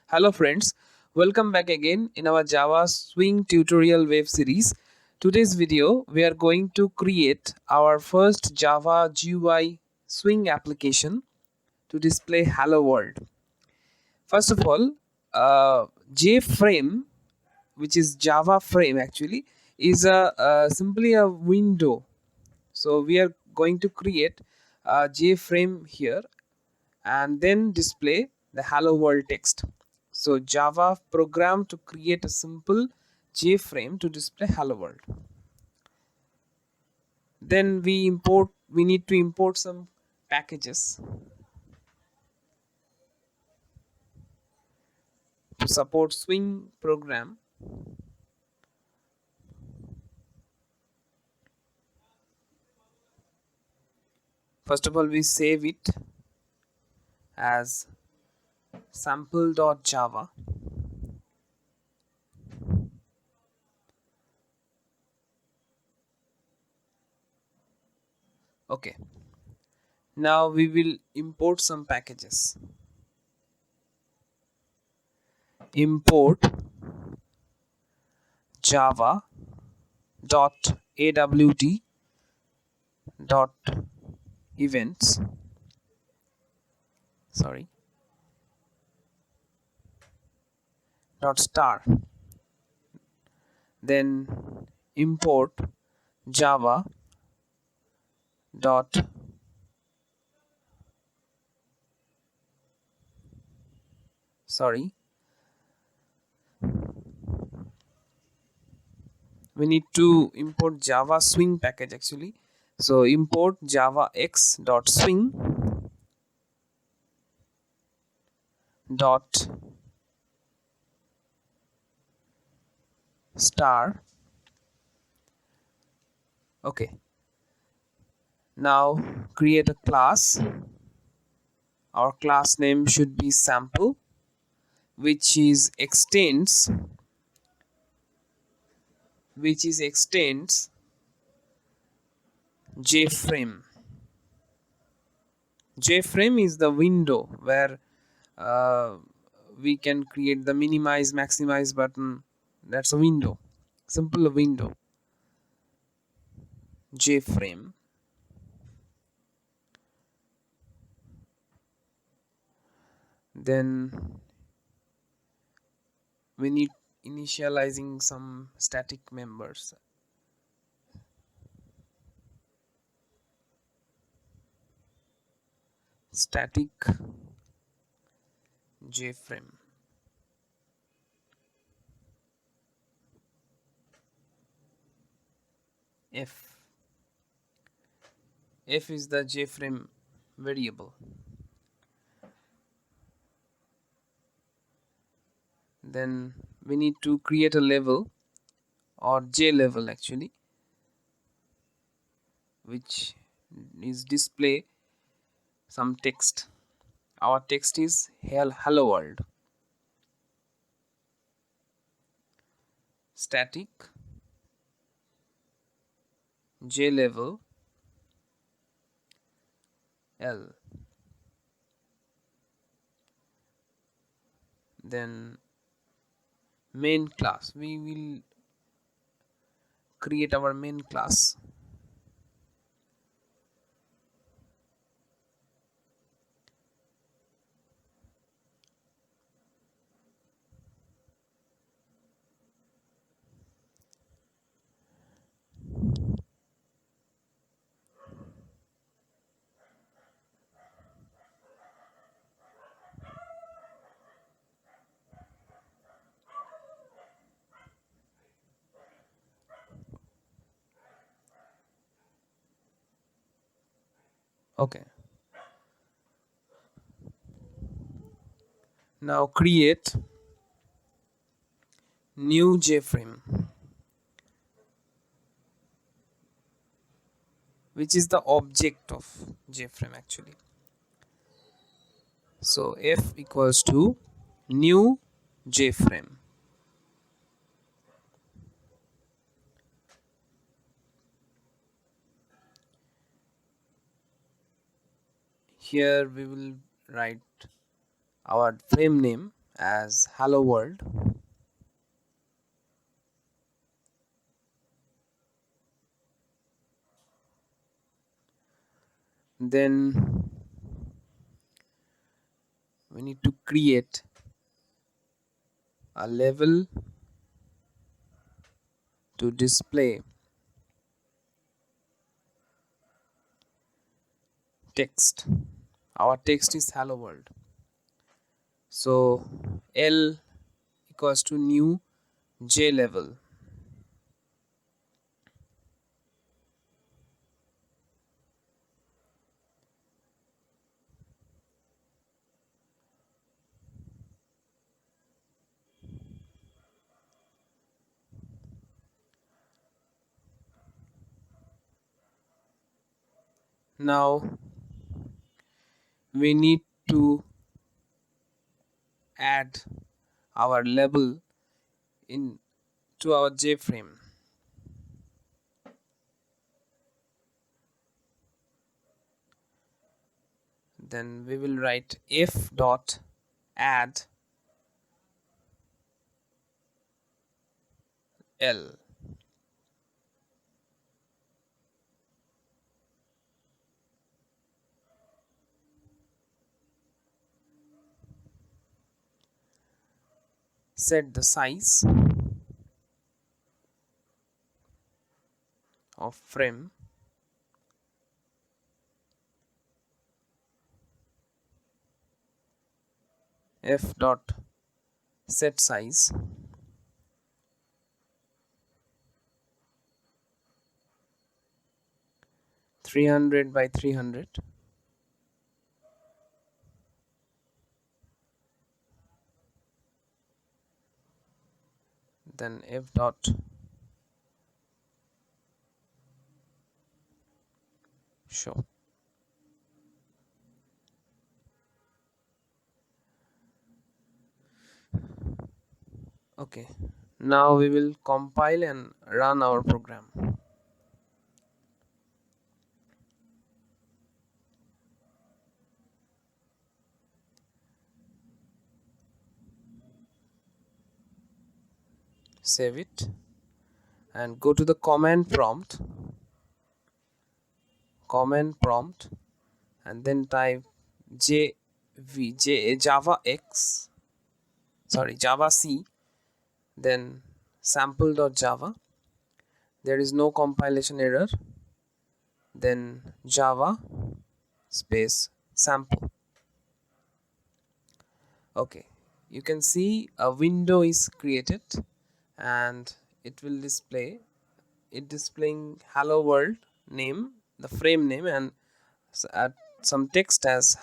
Hello friends, welcome back again in our Java Swing tutorial web series. Today's video we are going to create our first Java GUI Swing application to display Hello World. First of all, JFrame, which is Java frame actually, is simply a window. So we are going to create a JFrame here and then display the hello world text. So Java program to create a simple JFrame to display hello world. Then we need to import some packages to support Swing program. First of all, we save it as sample.java. Okay, now we will import some packages. Import java dot awt dot events, sorry, dot star. Then import java dot sorry we need to import Java Swing package actually. So import java x dot swing dot star. Okay, now create a class. Our class name should be sample, which is extends JFrame. JFrame is the window where uh, we can create the minimize maximize button. That's a window, simple window. JFrame. Then we need initializing some static members. Static JFrame. F. F is the JFrame variable. Then we need to create a level, or J level actually, which is display some text. Our text is hello world. Static J level L. Then main class, we will create our main class. Okay, now create new JFrame, which is the object of JFrame actually. So F equals to new JFrame. Here we will write our frame name as hello world. Then we need to create a level to display text. Our text is hello world. So L equals to new J level. Now we need to add our label in to our JFrame. Then we will write f dot add L. Set the size of frame f dot set size 300 by 300. Then f dot show. Okay, now we will compile and run our program. Save it and go to the command prompt and then type java x, sorry, java c, then sample.java. There is no compilation error. Then java space sample. Okay, you can see a window is created and it will display it displaying hello world name, the frame name, and some text as